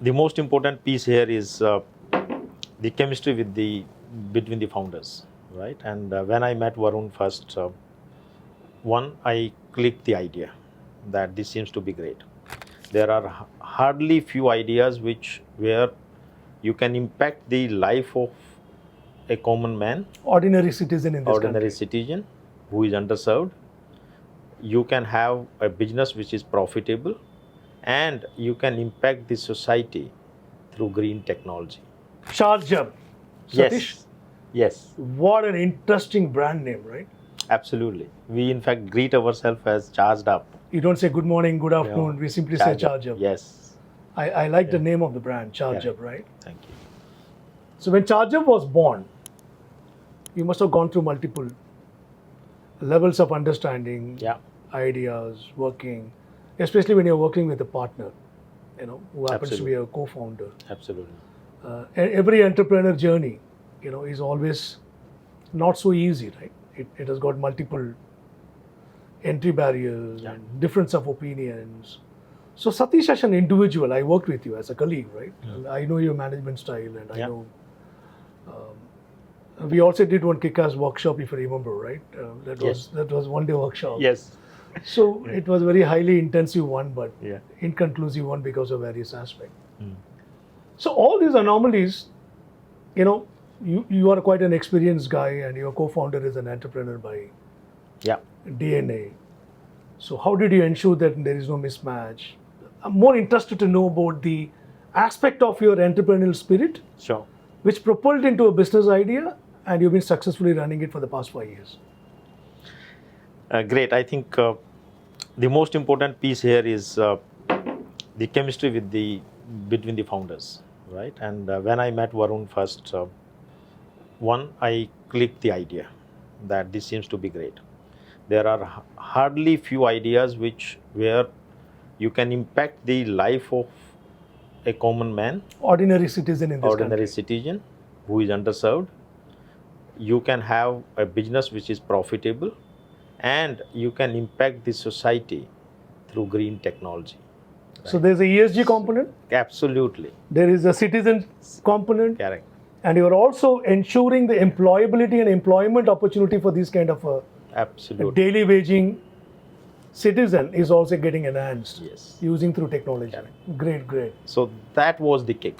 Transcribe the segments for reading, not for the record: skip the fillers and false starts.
the most important piece here is the chemistry between the founders, right? And when I met Varun first, I clicked the idea that this seems to be great. There are hardly few ideas where you can impact the life of a common man, Ordinary citizen in this ordinary country. citizen who is underserved. You can have a business which is profitable, and you can impact the society through green technology. Charge Up. Satish, Yes, what an interesting brand name, right? absolutely. We in fact greet ourselves as charged up. You don't say good morning, good afternoon. Yeah. We simply say Charge Up. Yes. I like the name of the brand, Charge Yeah. Up, right? Thank you. So when Charge Up was born, you must have gone through multiple levels of understanding, Yeah. ideas, working, especially when you're working with a partner, who happens to be a co-founder. Absolutely. And every entrepreneur journey, is always not so easy, right? It has got multiple entry barriers and difference of opinions. So Satish, as an individual, I worked with you as a colleague, right? And I know your management style, and I know we also did one kick-ass workshop, if you remember, right? That was one-day workshop. Yes. So it was very highly intensive one, but Yeah. inconclusive one because of various aspects. So all these anomalies, you are quite an experienced guy, and your co-founder is an entrepreneur by DNA. So how did you ensure that there is no mismatch? I'm more interested to know about the aspect of your entrepreneurial spirit, Sure. which propelled into a business idea, and you've been successfully running it for the past 5 years. Great. I think the most important piece here is the chemistry between the founders, right? And when I met Varun first, I clicked the idea that this seems to be great. There are hardly few ideas where you can impact the life of a common man, Ordinary citizen in this ordinary country. citizen who is underserved. You can have a business which is profitable, and you can impact the society through green technology. So there's a ESG component, Absolutely. there is a citizen component, Correct. and you're also ensuring the employability and employment opportunity for this kind of a Absolutely. daily waging citizen is also getting enhanced using through technology. Great. So that was the kick,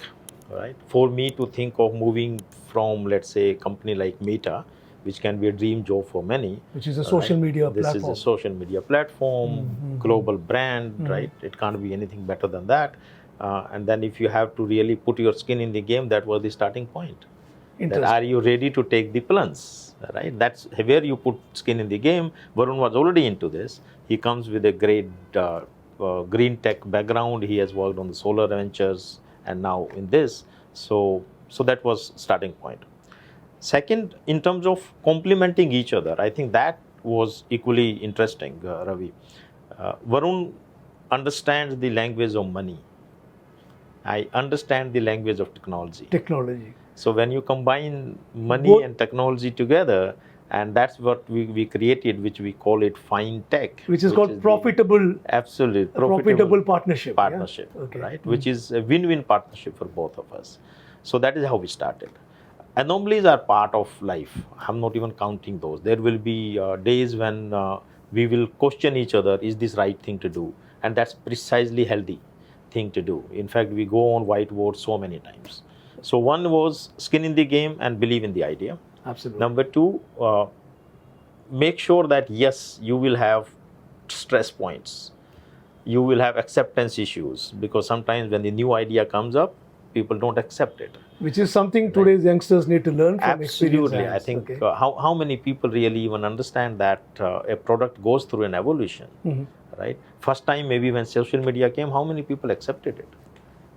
right? For me to think of moving from, let's say, a company like Meta, which can be a dream job for many. Which is a social media This platform. is a social media platform, global brand, right? It can't be anything better than that. And then if you have to really put your skin in the game, that was the starting point. That are you ready to take the plunge, right? That's where you put skin in the game. Varun was already into this. He comes with a great green tech background. He has worked on the solar ventures and now in this. So that was starting point. Second, in terms of complementing each other, I think that was equally interesting, Ravi. Varun understands the language of money. I understand the language of technology. So when you combine money and technology together, and that's what we created, which we call it fine tech. Which is called profitable. Absolutely. Profitable partnership. Right? Which is a win-win partnership for both of us. So that is how we started. Anomalies are part of life. I'm not even counting those. There will be days when we will question each other, is this right thing to do? And that's precisely healthy thing to do. In fact, we go on whiteboard so many times. So one was skin in the game and believe in the idea. Absolutely. Number two, make sure that yes, you will have stress points. You will have acceptance issues, because sometimes when the new idea comes up, people don't accept it. Which is something today's youngsters need to learn from experience. Absolutely. I think how many people really even understand that a product goes through an evolution, right? First time maybe when social media came, how many people accepted it?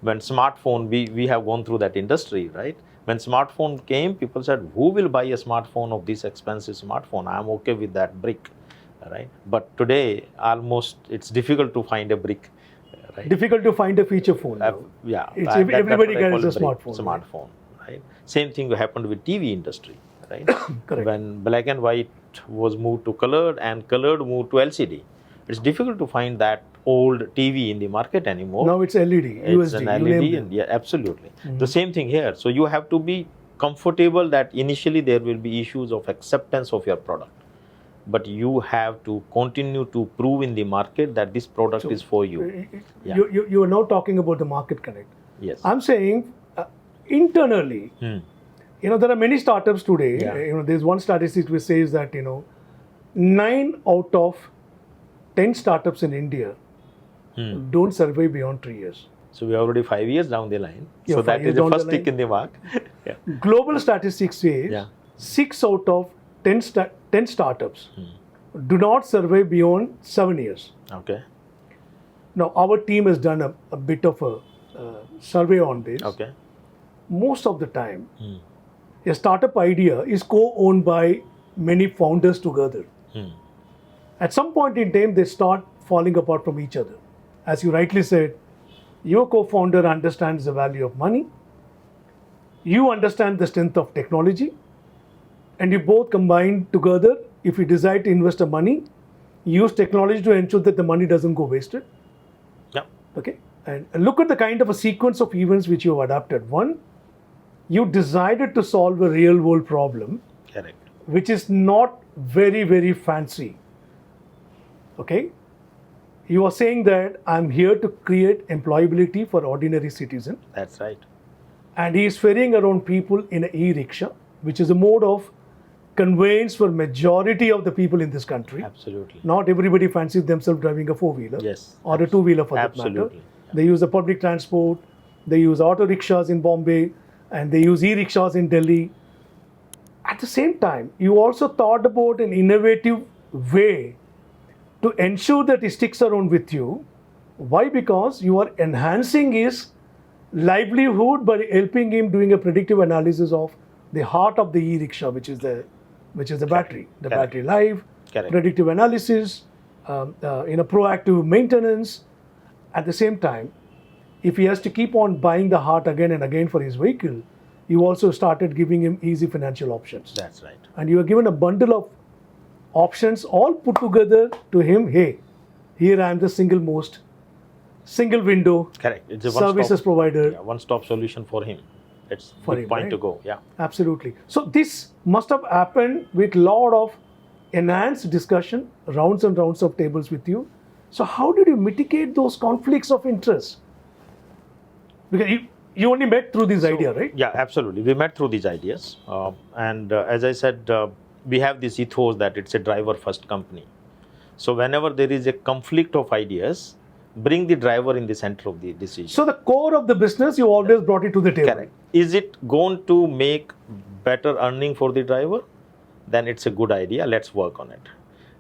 When smartphone, we have gone through that industry, right? When smartphone came, people said, who will buy a smartphone of this expensive smartphone? I'm okay with that brick, right? But today, almost it's difficult to find a brick. Right? Difficult to find a feature phone. Everybody carries a smartphone. Right? Same thing happened with TV industry, right? Correct. When black and white was moved to colored and colored moved to LCD, it's difficult to find that old TV in the market anymore. Now it's LED, It's USD, an you LED, named and it. yeah, absolutely. The same thing here. So you have to be comfortable that initially there will be issues of acceptance of your product, but you have to continue to prove in the market that this product is for you. Yeah. You are now talking about the market connect. Yes. I'm saying internally, there are many startups today. Yeah. There's one statistic which says that 9 out of 10 startups in India don't survive beyond 3 years. So we are already 5 years down the line. Yeah, so 5 that years is the down the first tick line. in the mark. Yeah. Global statistics says Yeah. 6 out of 10 startups do not survive beyond 7 years. Okay. Now, our team has done a bit of a survey on this. Okay. Most of the time, a startup idea is co-owned by many founders together. At some point in time, they start falling apart from each other. As you rightly said, your co-founder understands the value of money. You understand the strength of technology. And you both combine together. If you decide to invest the money, use technology to ensure that the money doesn't go wasted. Yeah. Okay. And look at the kind of a sequence of events which you have adapted. One, you decided to solve a real world problem. Correct. Which is not very, very fancy. Okay. You are saying that I'm here to create employability for ordinary citizen. That's right. And he is ferrying around people in an e-rickshaw, which is a mode of conveyance for majority of the people in this country. Absolutely. Not everybody fancies themselves driving a 4-wheeler. Yes. Or a 2-wheeler for that matter. Absolutely. They use the public transport, they use auto rickshaws in Bombay, and they use e-rickshaws in Delhi. At the same time, you also thought about an innovative way to ensure that he sticks around with you. Why? Because you are enhancing his livelihood by helping him doing a predictive analysis of the heart of the e-rickshaw, which is the battery, the battery life, predictive analysis, proactive maintenance. At the same time, if he has to keep on buying the heart again and again for his vehicle, you also started giving him easy financial options. That's right. And you are given a bundle of options all put together to him. Hey, here I am the single window Correct. It's a services provider. Yeah, one-stop solution for him. It's For the him, point right? to go. Yeah. Absolutely. So this must have happened with lot of enhanced discussion, rounds and rounds of tables with you. So how did you mitigate those conflicts of interest? Because you only met through this idea, right? Yeah, absolutely. We met through these ideas. As I said, we have this ethos that it's a driver-first company. So whenever there is a conflict of ideas, bring the driver in the center of the decision. So the core of the business, you always brought it to the table. Correct. Is it going to make better earning for the driver? Then it's a good idea. Let's work on it.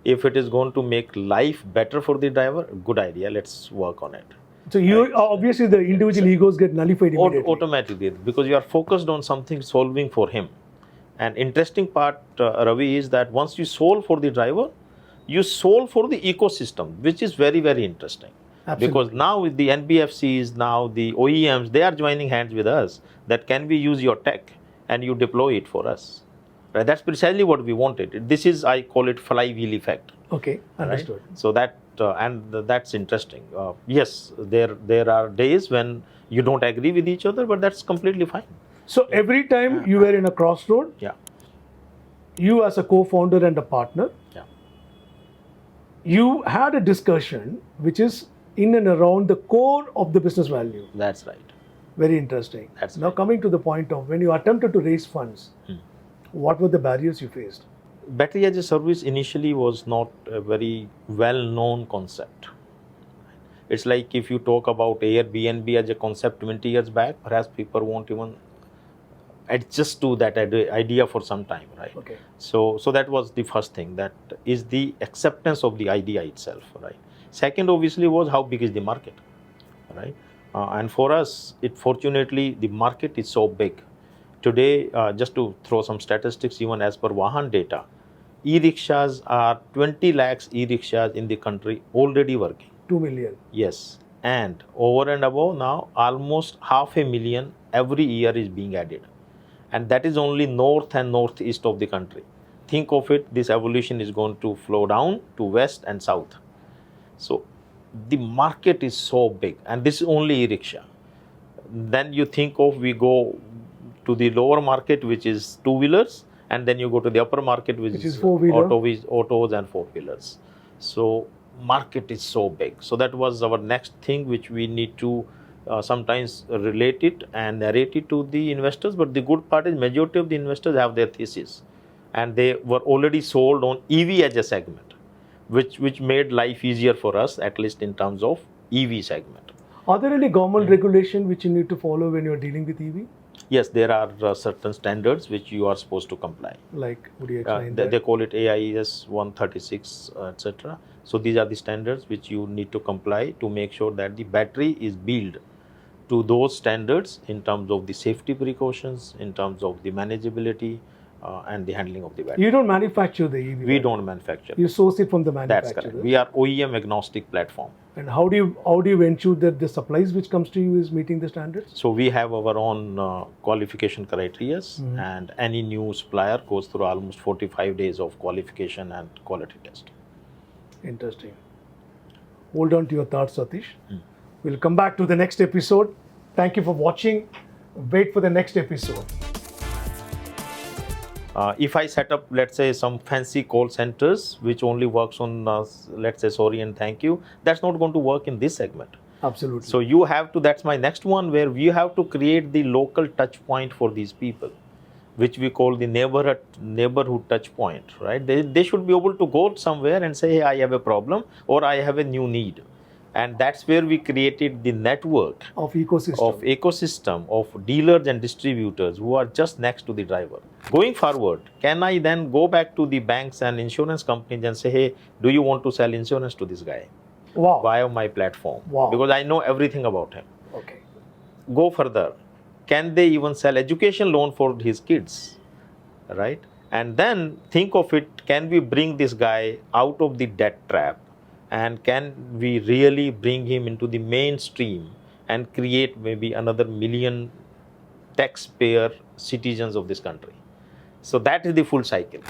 If it is going to make life better for the driver, good idea. Let's work on it. So you obviously the individual egos get nullified immediately. Automatically, because you are focused on something solving for him. And interesting part, Ravi, is that once you solve for the driver, you solve for the ecosystem, which is very, very interesting. Absolutely. Because now with the NBFCs, now the OEMs, they are joining hands with us that can we use your tech and you deploy it for us. Right? That's precisely what we wanted. This is, I call it flywheel effect. Okay, understood. Right? So that, that's interesting. Yes, there are days when you don't agree with each other, but that's completely fine. So every time you were in a crossroad, you as a co-founder and a partner, you had a discussion which is in and around the core of the business value. That's right. Very interesting. That's now right. Coming to the point of when you attempted to raise funds, what were the barriers you faced? Battery as a service initially was not a very well-known concept. It's like if you talk about Airbnb as a concept 20 years back, perhaps people won't even adjust to that idea for some time, right? Okay. So that was the first thing, that is the acceptance of the idea itself, right? Second, obviously, was how big is the market, right? And for us, fortunately, the market is so big. Today, just to throw some statistics, even as per Vahan data, e-rickshaws are 20 lakhs e-rickshaws in the country already working. 2 million. Yes. And over and above now, almost 500,000 every year is being added. And that is only north and northeast of the country. Think of it, this evolution is going to flow down to west and south. So the market is so big, and this is only e-rickshaw. Then you think of, we go to the lower market, which is two-wheelers, and then you go to the upper market, which is four-wheeler, autos and four-wheelers. So market is so big. So that was our next thing, which we need to sometimes relate it and narrate it to the investors. But the good part is majority of the investors have their thesis, and they were already sold on EV as a segment, which made life easier for us, at least in terms of EV segment. Are there any government regulation which you need to follow when you're dealing with EV? Yes, there are certain standards which you are supposed to comply. Like, would you explain that? They call it AIS 136, etc. So these are the standards which you need to comply to make sure that the battery is built to those standards in terms of the safety precautions, in terms of the manageability, and the handling of the battery. You don't manufacture the EV? We don't manufacture. You source it from the manufacturer? That's correct. We are OEM agnostic platform. And how do you ensure that the supplies which comes to you is meeting the standards? So we have our own qualification criteria, and any new supplier goes through almost 45 days of qualification and quality test. Interesting. Hold on to your thoughts, Satish. We'll come back to the next episode. Thank you for watching. Wait for the next episode. If I set up, let's say, some fancy call centers which only works on, let's say, sorry and thank you, that's not going to work in this segment. Absolutely. So you have to, that's my next one, where we have to create the local touch point for these people, which we call the neighborhood touch point, right? They should be able to go somewhere and say, hey, I have a problem, or I have a new need. And that's where we created the network of ecosystem of dealers and distributors who are just next to the driver. Going forward, can I then go back to the banks and insurance companies and say, hey, do you want to sell insurance to this guy? Wow. Via my platform. Wow. Because I know everything about him. Okay. Go further. Can they even sell education loan for his kids? Right? And then think of it, can we bring this guy out of the debt trap? And can we really bring him into the mainstream and create maybe another million taxpayer citizens of this country? So that is the full cycle.